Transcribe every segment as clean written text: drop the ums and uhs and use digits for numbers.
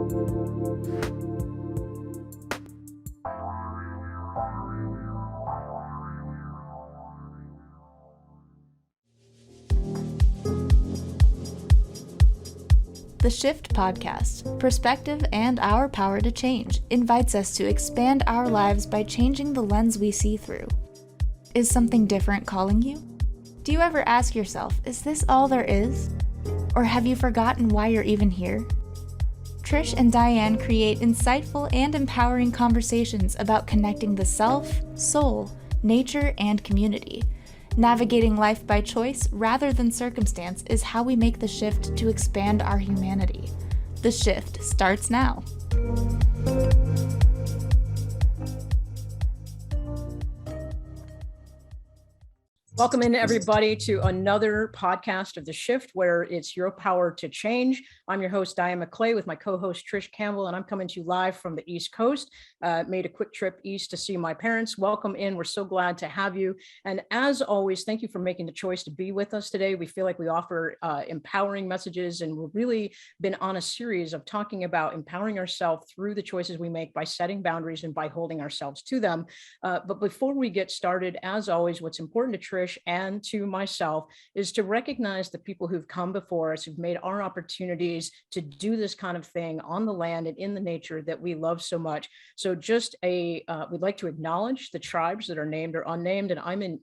The Shift Podcast, Perspective and Our Power to Change, invites us to expand our lives by changing the lens we see through. Is something different calling you? Do you ever ask yourself, is this all there is? Or have you forgotten why you're even here? Trish and Diane create insightful and empowering conversations about connecting the self, soul, nature, and community. Navigating life by choice rather than circumstance is how we make the shift to expand our humanity. The shift starts now. Welcome in, everybody, to another podcast of The Shift, where it's your power to change. I'm your host, Diane McClay, with my co-host, Trish Campbell, and I'm coming to you live from the East Coast. Made a quick trip east to see my parents. Welcome in. We're so glad to have you. And as always, thank you for making the choice to be with us today. We feel like we offer empowering messages, and we've really been on a series of talking about empowering ourselves through the choices we make by setting boundaries and by holding ourselves to them. But before we get started, as always, what's important to Trish and to myself is to recognize the people who've come before us, who've made our opportunities to do this kind of thing on the land and in the nature that we love so much. So just we'd like to acknowledge the tribes that are named or unnamed, and I'm in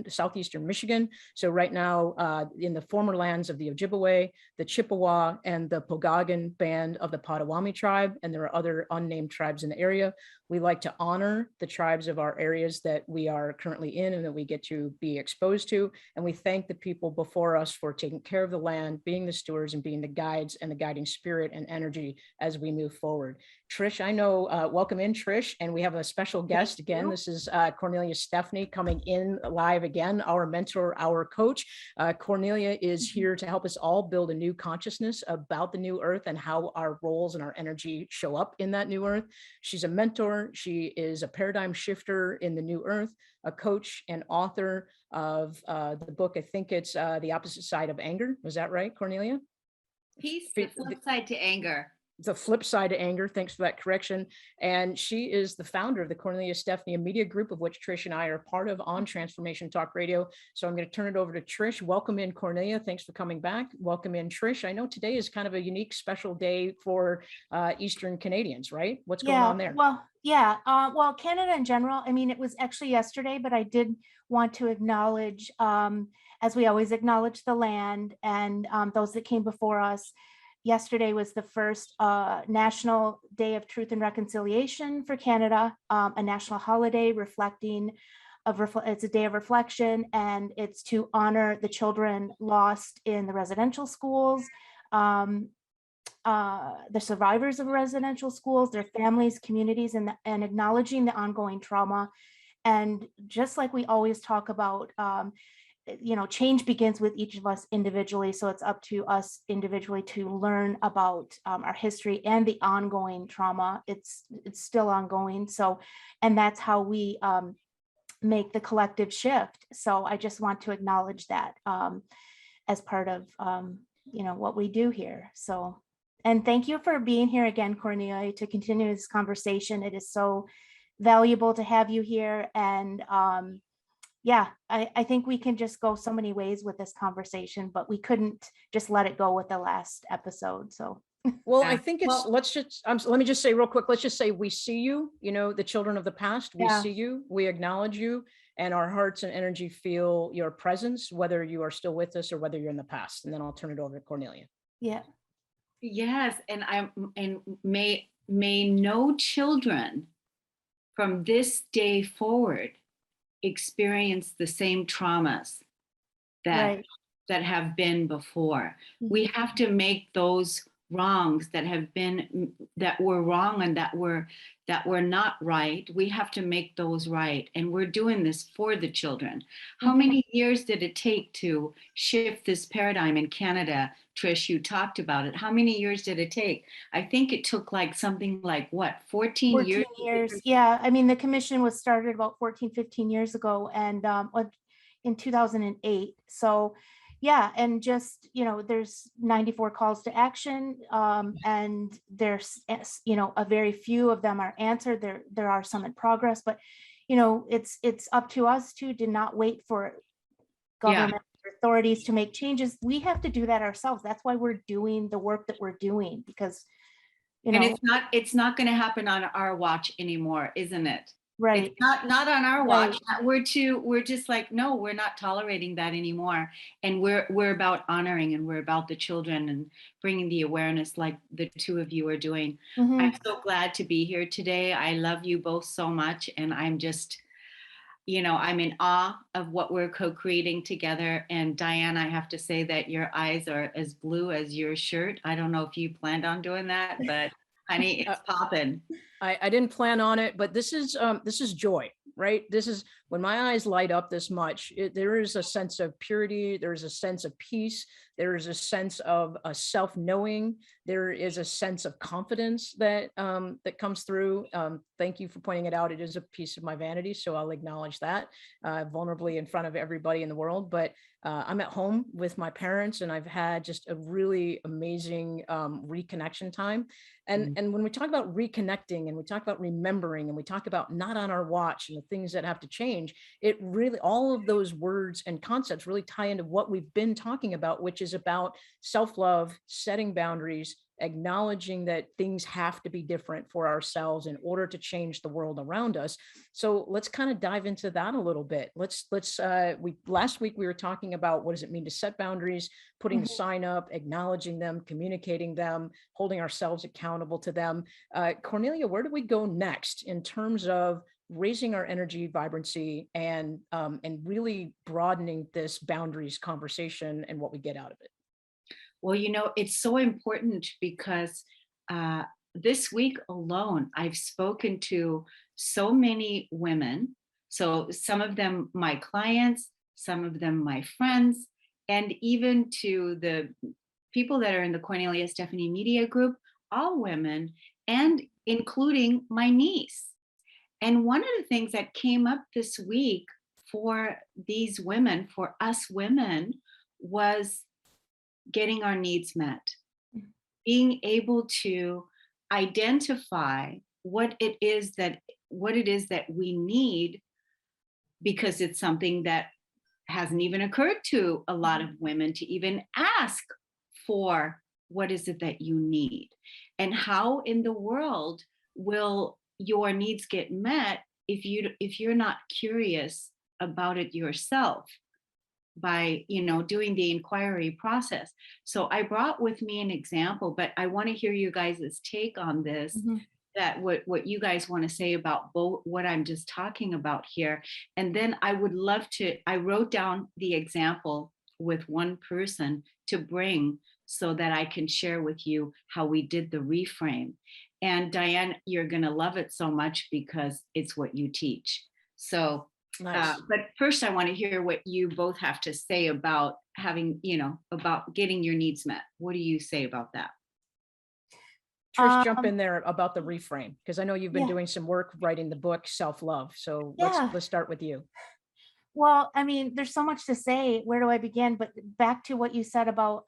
southeastern Michigan. So right now in the former lands of the Ojibwe, the Chippewa, and the Pokagon band of the Potawatomi tribe, and there are other unnamed tribes in the area. We like to honor the tribes of our areas that we are currently in and that we get to be exposed to. And we thank the people before us for taking care of the land, being the stewards, and being the guides and the guiding spirit and energy as we move forward. Trish, I know, welcome in, Trish. And we have a special guest again. This is Cornelia Stephanie coming in live again, our mentor, our coach. Cornelia is here to help us all build a new consciousness about the new earth and how our roles and our energy show up in that new earth. She's a mentor. She is a paradigm shifter in the new earth, a coach and author of the book. I think it's The Opposite Side of Anger. Was that right, Cornelia? Peace, the flip side to anger. The flip side of anger. Thanks for that correction. And she is the founder of the Cornelia Stephanie Media Group, of which Trish and I are part of on Transformation Talk Radio. So I'm going to turn it over to Trish. Welcome in, Cornelia. Thanks for coming back. Welcome in, Trish. I know today is kind of a unique, special day for Eastern Canadians, right? What's going on there? Well, Canada in general, I mean, it was actually yesterday, but I did want to acknowledge, as we always acknowledge the land and those that came before us. Yesterday was the first National Day of Truth and Reconciliation for Canada, a national holiday reflecting it's a day of reflection, and it's to honor the children lost in the residential schools, the survivors of residential schools, their families, communities, and acknowledging the ongoing trauma. And just like we always talk about, change begins with each of us individually. So it's up to us individually to learn about our history and the ongoing trauma. It's still ongoing. So, and that's how we make the collective shift. So I just want to acknowledge that as part of, what we do here. So, and thank you for being here again, Cornelia, to continue this conversation. It is so valuable to have you here. And I think we can just go so many ways with this conversation, but we couldn't just let it go with the last episode. So, well, I think it's, let me just say real quick, let's just say we see you, the children of the past, we see you, we acknowledge you, and our hearts and energy feel your presence, whether you are still with us or whether you're in the past. And then I'll turn it over to Cornelia. Yeah. Yes. And may no children from this day forward experience the same traumas that have been before. Mm-hmm. We have to make those wrongs that were wrong and that were not right. We have to make those right. And we're doing this for the children. How many years did it take to shift this paradigm in Canada? Trish, you talked about it. How many years did it take? I think it took something like 14 years? 14 years. Yeah. I mean, the commission was started about 14, 15 years ago, and in 2008. So, Yeah, and just, there's 94 calls to action, and there's, a very few of them are answered. There are some in progress, but, it's up to us to not wait for government authorities to make changes. We have to do that ourselves. That's why we're doing the work that we're doing, because, And it's not going to happen on our watch anymore, isn't it? right. It's not on our Right. watch. We're just like, no, we're not tolerating that anymore. And we're about honoring, and we're about the children and bringing the awareness like the two of you are doing. Mhm. I'm so glad to be here today. I love you both so much. And I'm just, I'm in awe of what we're co-creating together. And Diane, I have to say that your eyes are as blue as your shirt. I don't know if you planned on doing that, but honey, it's popping. I didn't plan on it, but this is joy, right? This is when my eyes light up this much, there is a sense of purity. There's a sense of peace. There is a sense of a self-knowing. There is a sense of confidence that comes through. Thank you for pointing it out. It is a piece of my vanity, so I'll acknowledge that vulnerably in front of everybody in the world. But I'm at home with my parents, and I've had just a really amazing reconnection time. And when we talk about reconnecting, and we talk about remembering, and we talk about not on our watch and the things that have to change, it really, all of those words and concepts really tie into what we've been talking about, which is about self-love, setting boundaries, acknowledging that things have to be different for ourselves in order to change the world around us. So let's kind of dive into that a little bit. Last week we were talking about what does it mean to set boundaries, putting the sign up, acknowledging them, communicating them, holding ourselves accountable to them. Cornelia, where do we go next in terms of raising our energy vibrancy and really broadening this boundaries conversation and what we get out of it? Well, it's so important because this week alone, I've spoken to so many women. So some of them my clients, some of them my friends, and even to the people that are in the Cornelia Stephanie Media Group, all women, and including my niece. And one of the things that came up this week for these women, for us women, was getting our needs met, being able to identify what it is that we need, because it's something that hasn't even occurred to a lot of women to even ask for what is it that you need, and how in the world will your needs get met if you're not curious about it yourself by doing the inquiry process. So I brought with me an example, but I want to hear you guys' take on this, that what you guys want to say about both what I'm just talking about here. And then I would love to, I wrote down the example with one person to bring so that I can share with you how we did the reframe. And Diane, you're going to love it so much because it's what you teach. So Nice. but first, I want to hear what you both have to say about having, about getting your needs met. What do you say about that? Trish, jump in there about the reframe, because I know you've been Yeah. doing some work writing the book Self-Love. So Yeah. let's start with you. Well, I mean, there's so much to say. Where do I begin? But back to what you said about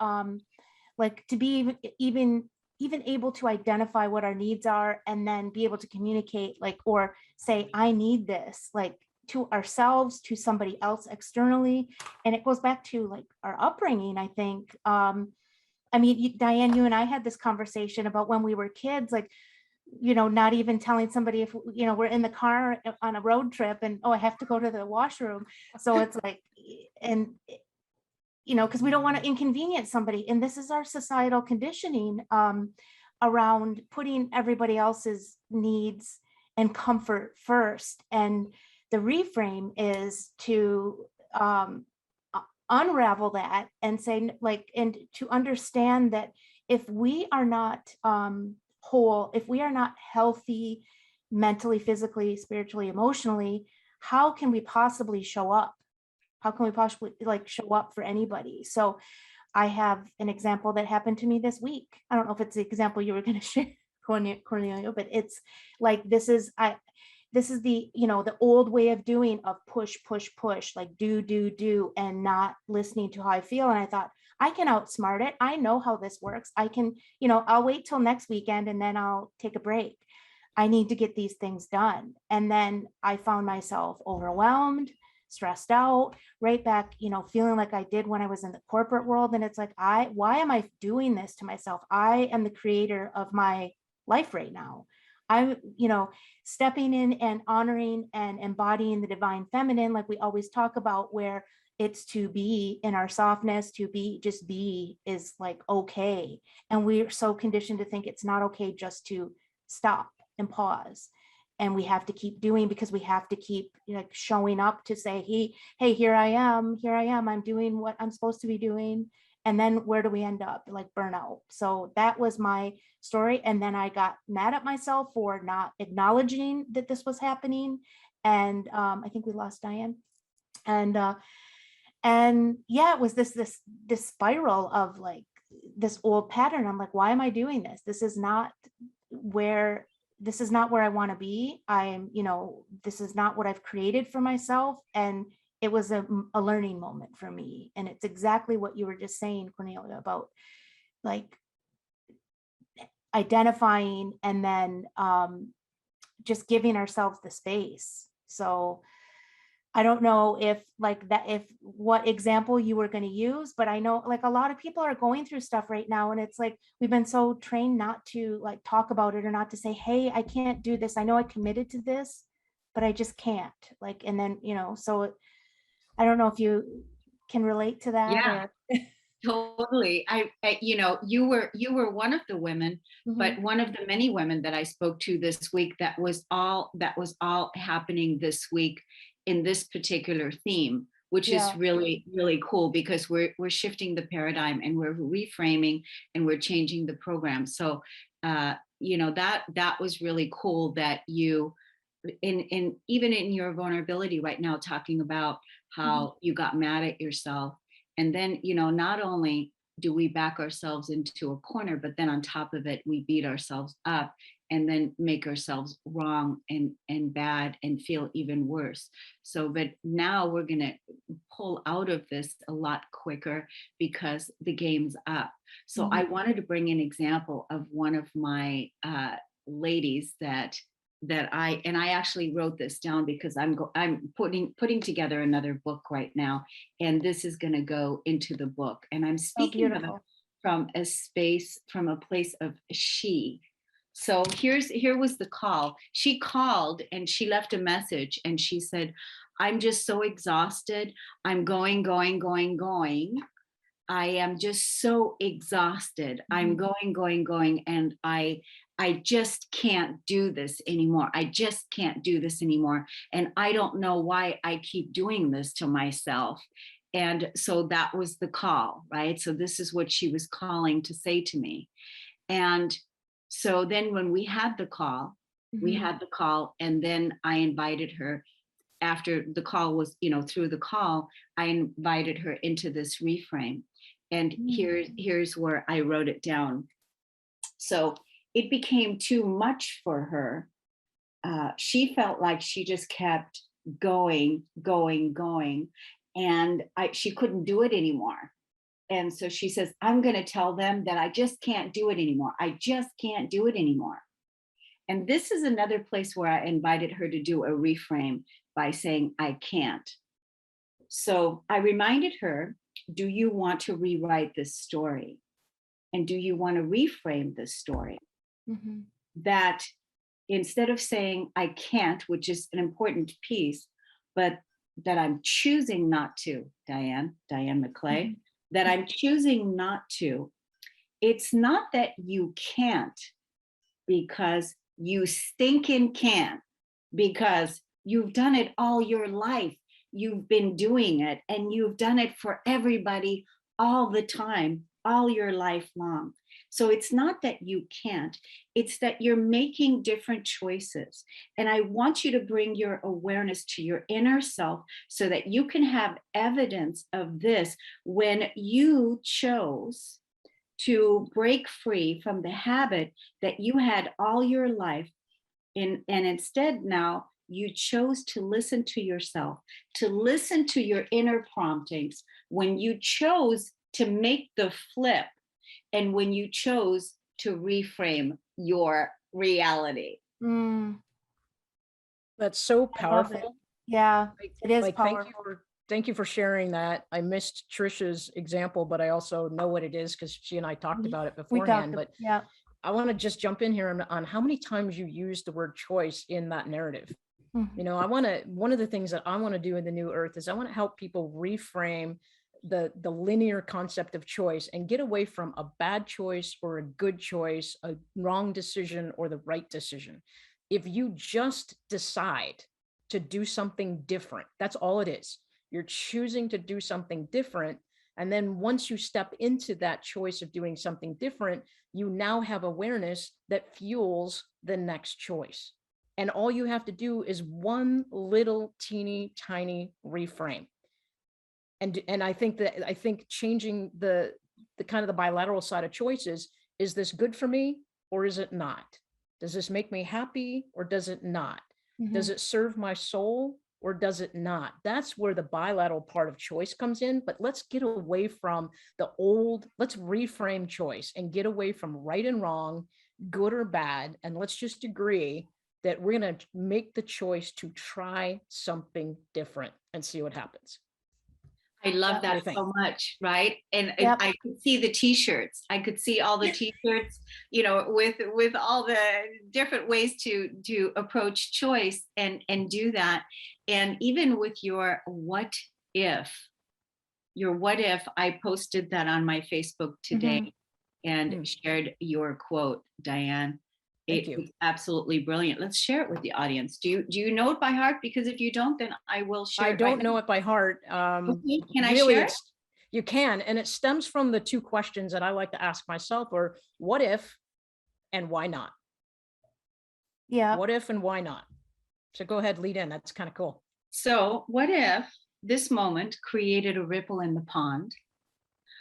like to be even able to identify what our needs are, and then be able to communicate, like, or say, I need this, like, to ourselves, to somebody else externally. And it goes back to like our upbringing, I think. I mean, Diane, you and I had this conversation about when we were kids, like, not even telling somebody if, we're in the car on a road trip and, oh, I have to go to the washroom. So it's like, and, because we don't want to inconvenience somebody. And this is our societal conditioning around putting everybody else's needs and comfort first. And the reframe is to unravel that and say, like, and to understand that if we are not whole, if we are not healthy mentally, physically, spiritually, emotionally, how can we possibly show up? How can we possibly like show up for anybody? So I have an example that happened to me this week. I don't know if it's the example you were going to share, Cornelia, but it's like, this is, this is the, the old way of doing, of push, push, push, like do, and not listening to how I feel. And I thought, I can outsmart it. I know how this works. I can, I'll wait till next weekend and then I'll take a break. I need to get these things done. And then I found myself overwhelmed, stressed out, right back, feeling like I did when I was in the corporate world. And it's like, why am I doing this to myself? I am the creator of my life right now. I'm, stepping in and honoring and embodying the divine feminine, like we always talk about, where it's to be in our softness, to be, just be, is like okay. And we're so conditioned to think it's not okay just to stop and pause. And we have to keep doing, because we have to keep showing up to say, hey, here I am, I'm doing what I'm supposed to be doing. And then where do we end up? Like burnout. So that was my story. And then I got mad at myself for not acknowledging that this was happening. And I think we lost Diane. And yeah, it was this spiral of like this old pattern. I'm like, why am I doing this? This is not where I want to be. This is not what I've created for myself. And it was a learning moment for me. And it's exactly what you were just saying, Cornelia, about like identifying and then just giving ourselves the space. So I don't know if what example you were going to use, but I know like a lot of people are going through stuff right now. And it's like, we've been so trained not to like talk about it, or not to say, hey, I can't do this. I know I committed to this, but I just can't. Like, and then, so I don't know if you can relate to that. Yeah. Totally. You were one of the women, but one of the many women that I spoke to this week, that was all happening this week in this particular theme, which is really, really cool, because we're shifting the paradigm and we're reframing and we're changing the program. So, that was really cool that you, in even in your vulnerability right now, talking about how you got mad at yourself. And then, not only do we back ourselves into a corner, but then on top of it, we beat ourselves up and then make ourselves wrong and bad and feel even worse. So, but now we're going to pull out of this a lot quicker because the game's up. So I wanted to bring an example of one of my ladies that I actually wrote this down, because I'm putting together another book right now, and this is going to go into the book. And I'm speaking of it from a place of she. So here was the call. She called and she left a message, and she said, I'm just so exhausted. I'm going. I am just so exhausted. I'm going. And I just can't do this anymore. And I don't know why I keep doing this to myself. And so that was the call, right? So this is what she was calling to say to me. And so then when we had the call, and then I invited her, after the call was, through the call, I invited her into this reframe. And here's where I wrote it down. So it became too much for her. She felt like she just kept going. And she couldn't do it anymore. And so she says, I'm going to tell them that I just can't do it anymore. And this is another place where I invited her to do a reframe by saying, I can't. So I reminded her, do you want to rewrite this story? And do you want to reframe this story? That instead of saying I can't, which is an important piece, but that I'm choosing not to, Diane McClay, that I'm choosing not to. It's not that you can't because you stinking can, because you've done it all your life. You've been doing it, and you've done it for everybody all the time, all your life long. So it's not that you can't, it's that you're making different choices. And I want you to bring your awareness to your inner self so that you can have evidence of this when you chose to break free from the habit that you had all your life. And instead now you chose to listen to yourself, to listen to your inner promptings, when you chose to make the flip, and when you chose to reframe your reality. That's so I love it. powerful. Yeah, it is Like, powerful. thank you for sharing that. I missed Trisha's example, but I also know what it is because she and I talked about it We beforehand. talked, But yeah. I want to just jump in here on how many times you use the word choice in that narrative. You know, one of the things that I want to do in the New Earth is I want to help people reframe the linear concept of choice and get away from a bad choice or a good choice, a wrong decision or the right decision. If you just decide to do something different, that's all it is. You're choosing to do something different. And then once you step into that choice of doing something different, you now have awareness that fuels the next choice. And all you have to do is one little teeny tiny reframe. And I think changing the kind of the bilateral side of choices, is this good for me or is it not? Does this make me happy or does it not? Does it serve my soul or does it not? That's where the bilateral part of choice comes in. But let's get away from the old, let's reframe choice and get away from right and wrong, good or bad. And let's just agree that we're going to make the choice to try something different and see what happens. I love that so much, right? And Yep. I could see the t-shirts. I could see all the t-shirts, you know, with all the different ways to approach choice and do that. And even with your what if, I posted that on my Facebook today and shared your quote, Diane. It was absolutely brilliant. Let's share it with the audience. Do you know it by heart? Because if you don't, then I will share it. I don't know it by heart. Okay. Can I really, share it? You can, and it stems from the two questions that I like to ask myself, or what if and why not? Yeah. What if and why not? So go ahead, lead in. That's kind of cool. So what if this moment created a ripple in the pond?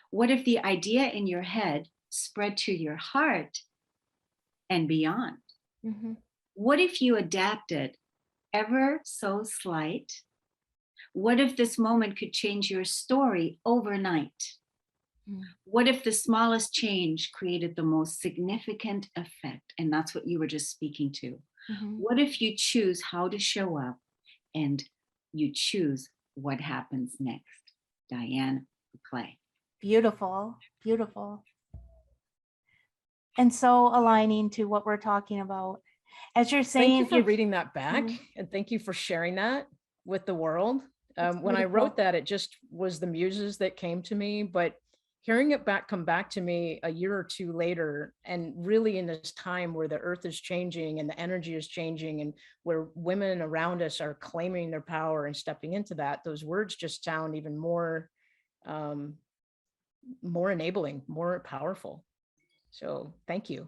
What if the idea in your head spread to your heart and beyond? What if you adapted ever so slight? What if this moment could change your story overnight? What if the smallest change created the most significant effect? And that's what you were just speaking to. What if you choose how to show up and you choose what happens next? Diane McClay. Beautiful, beautiful. And so aligning to what we're talking about. As you're saying, thank you for reading that back, and thank you for sharing that with the world. When I wrote that, it just was the muses that came to me, but hearing it come back to me a year or two later, and really in this time where the earth is changing and the energy is changing, and where women around us are claiming their power and stepping into that, those words just sound even more enabling, more powerful. So thank you.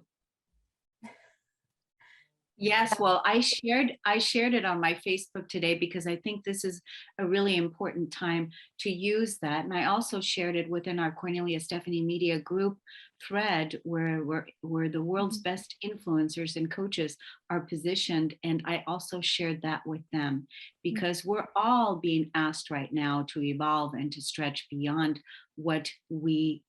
Yes, well, I shared it on my Facebook today because I think this is a really important time to use that. And I also shared it within our Cornelia Stephanie Media group thread where the world's best influencers and coaches are positioned. And I also shared that with them because we're all being asked right now to evolve and to stretch beyond what we've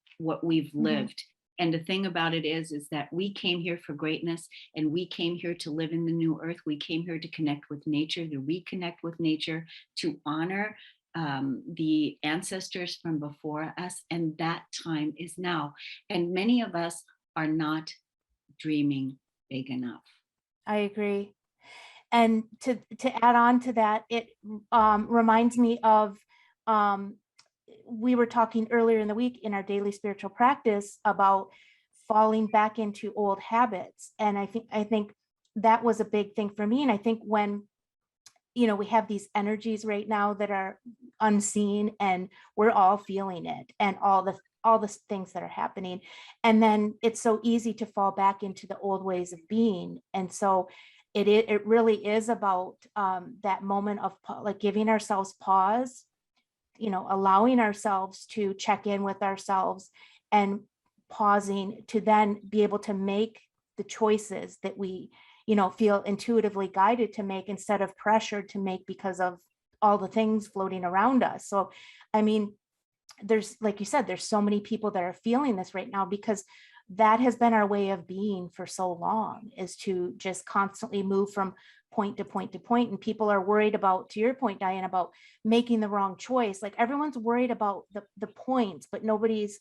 lived. And the thing about it is that we came here for greatness, and we came here to live in the new earth. We came here to connect with nature, to reconnect with nature, to honor the ancestors from before us. And that time is now. And many of us are not dreaming big enough. I agree. And to add on to that, it reminds me of we were talking earlier in the week in our daily spiritual practice about falling back into old habits. And I think that was a big thing for me. And I think when, you know, we have these energies right now that are unseen and we're all feeling it, and all the things that are happening. And then it's so easy to fall back into the old ways of being. And so it really is about that moment of like giving ourselves pause, you know, allowing ourselves to check in with ourselves and pausing to then be able to make the choices that we, feel intuitively guided to make instead of pressured to make because of all the things floating around us. So, I mean, there's, like you said, there's so many people that are feeling this right now because that has been our way of being for so long, is to just constantly move from point to point to point. And people are worried about, to your point, Diane, about making the wrong choice. Like everyone's worried about the points, but nobody's,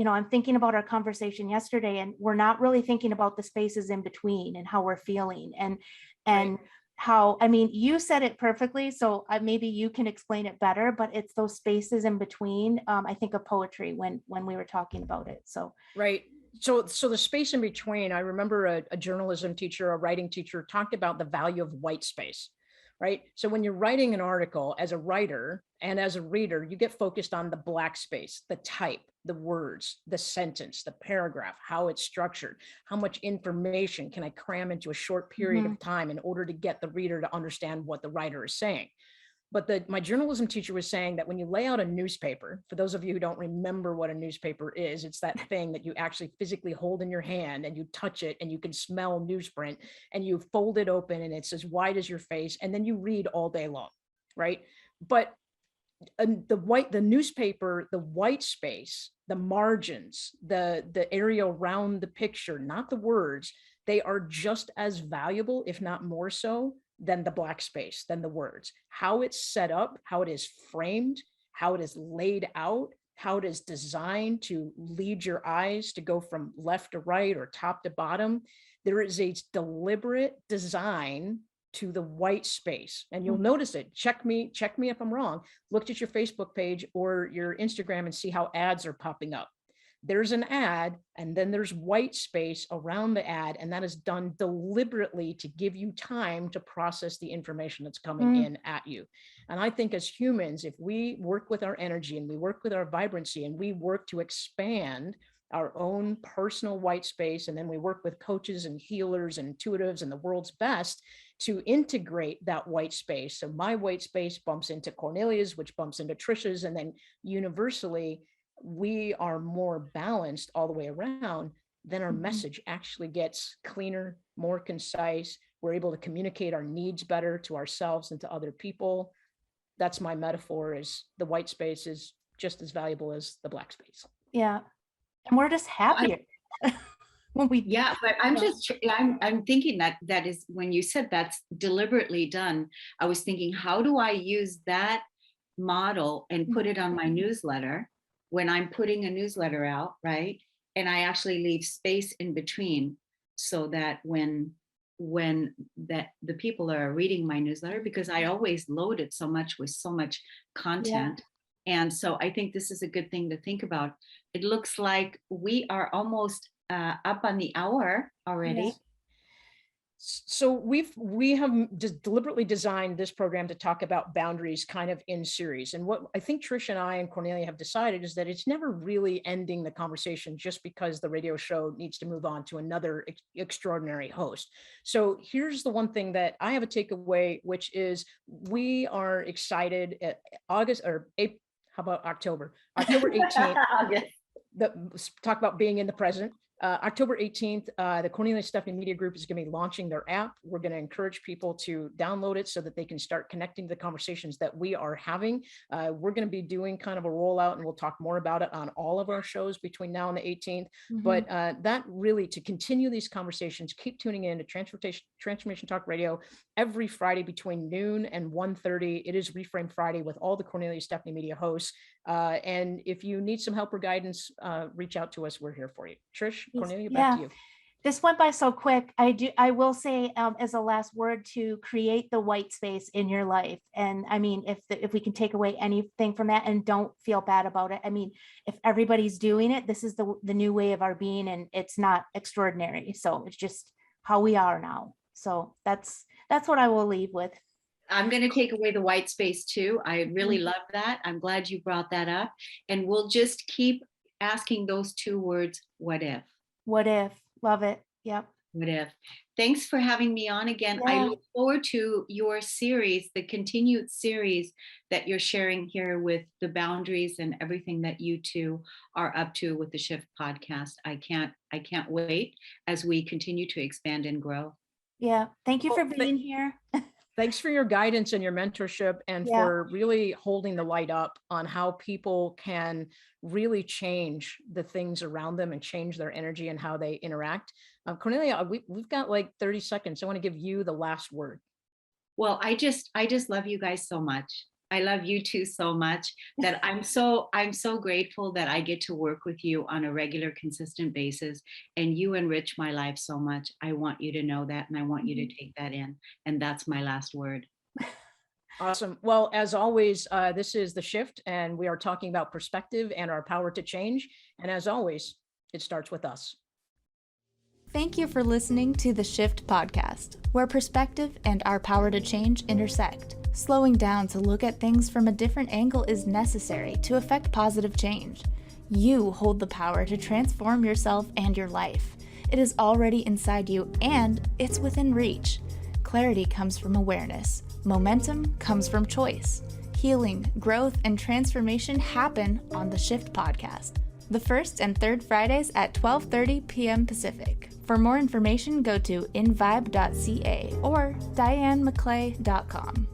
I'm thinking about our conversation yesterday, and we're not really thinking about the spaces in between and how we're feeling. And Right. how, I mean, you said it perfectly, so maybe you can explain it better, but it's those spaces in between. I think of poetry when we were talking about it. So Right. So the space in between, I remember a journalism teacher, a writing teacher talked about the value of white space, right? So when you're writing an article as a writer and as a reader, you get focused on the black space, the type, the words, the sentence, the paragraph, how it's structured, how much information can I cram into a short period of time in order to get the reader to understand what the writer is saying. But my journalism teacher was saying that when you lay out a newspaper, for those of you who don't remember what a newspaper is, it's that thing that you actually physically hold in your hand and you touch it and you can smell newsprint and you fold it open and it's as wide as your face and then you read all day long, right? But the newspaper, the white space, the margins, the area around the picture, not the words, they are just as valuable, if not more so, than the black space, than the words. How it's set up, how it is framed, how it is laid out, how it is designed to lead your eyes to go from left to right or top to bottom. There is a deliberate design to the white space, and you'll notice it. Check me if I'm wrong. Look at your Facebook page or your Instagram and see how ads are popping up. There's an ad and then there's white space around the ad, and that is done deliberately to give you time to process the information that's coming in at you. And I think as humans, if we work with our energy and we work with our vibrancy and we work to expand our own personal white space, and then we work with coaches and healers and intuitives and the world's best to integrate that white space. So my white space bumps into Cornelia's, which bumps into Trisha's, and then universally we are more balanced all the way around, then our message actually gets cleaner, more concise. We're able to communicate our needs better to ourselves and to other people. That's my metaphor, is the white space is just as valuable as the black space. yeah, and we're just happier when we. Yeah, but I'm thinking that is, when you said that's deliberately done, I was thinking, how do I use that model and put it on my newsletter when I'm putting a newsletter out, right? And I actually leave space in between so that when the people are reading my newsletter, because I always load it so much with so much content. And so I think this is a good thing to think about. It looks like we are almost up on the hour already. So we have just deliberately designed this program to talk about boundaries kind of in series. And what I think Trish and I and Cornelia have decided is that it's never really ending the conversation just because the radio show needs to move on to another extraordinary host. So here's the one thing that I have a takeaway, which is we are excited at August or April, how about October 18th. Talk about being in the present. October 18th, the Cornelia Stephanie Media Group is going to be launching their app. We're going to encourage people to download it so that they can start connecting to the conversations that we are having. We're going to be doing kind of a rollout, and we'll talk more about it on all of our shows between now and the 18th. But that really, to continue these conversations, keep tuning in to Transformation Talk Radio every Friday between noon and 1:30. It is Reframe Friday with all the Cornelia Stephanie Media hosts. And if you need some help or guidance, reach out to us. We're here for you. Trish, Cornelia, back to you. This went by so quick. I will say as a last word, to create the white space in your life. And I mean, if we can take away anything from that, and don't feel bad about it. I mean, if everybody's doing it, this is the new way of our being, and it's not extraordinary. So it's just how we are now. So that's what I will leave with. I'm going to take away the white space too. I really love that. I'm glad you brought that up. And we'll just keep asking those two words, what if? What if? Love it. Yep. What if? Thanks for having me on again. I look forward to your series, the continued series that you're sharing here with the boundaries and everything that you two are up to with the Shift podcast. I can't wait as we continue to expand and grow. Yeah. Thank you for Well, being here. thanks for your guidance and your mentorship, and Yeah. for really holding the light up on how people can really change the things around them and change their energy and how they interact. Cornelia, we've got like 30 seconds. I want to give you the last word. Well, I just love you guys so much. I love you two so much that I'm so grateful that I get to work with you on a regular, consistent basis, and you enrich my life so much. I want you to know that, and I want you to take that in. And that's my last word. Awesome. Well, as always, this is The Shift, and we are talking about perspective and our power to change. And as always, it starts with us. Thank you for listening to the Shift podcast, where perspective and our power to change intersect. Slowing down to look at things from a different angle is necessary to effect positive change. You hold the power to transform yourself and your life. It is already inside you, and it's within reach. Clarity comes from awareness. Momentum comes from choice. Healing, growth, and transformation happen on the Shift podcast, the first and third Fridays at 12:30 p.m. Pacific. For more information, go to invibe.ca or dianemcclay.com.